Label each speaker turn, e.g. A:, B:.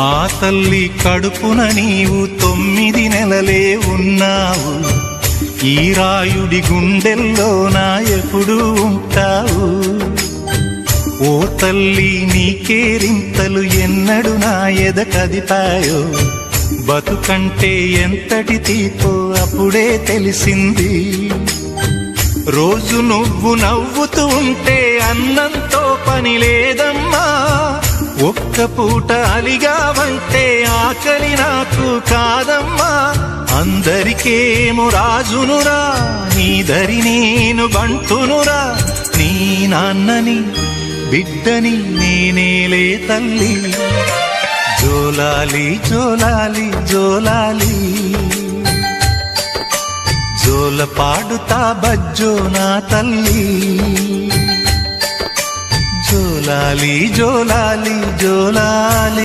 A: ఆ తల్లి కడుపున నీవు 9 నెలలే ఉన్నావు. ఈ రాయుడి గుండెల్లో నా ఎప్పుడు ఉంటావు. ఓ తల్లి నీ కేరింతలు ఎన్నడు నా ఎద కదిపాయో. బతుకంటే ఎంతటి తీపో అప్పుడే తెలిసింది. రోజు నువ్వు నవ్వుతూ ఉంటే అన్నంతో పని లేదమ్మా. ఒక్క పూట అలిగావంటే ఆకలి నాకు కాదమ్మా. అందరికేమో రాజునురా, నీ దరి నేను బంటునురా. నీ నాన్నని బిడ్డని నేనేలే తల్లి. జోలాలి జోలాలి జోలాలి, జోల పాడుతా బజ్జో నా తల్లి. జోలాలి జోలాలి జోలాలి.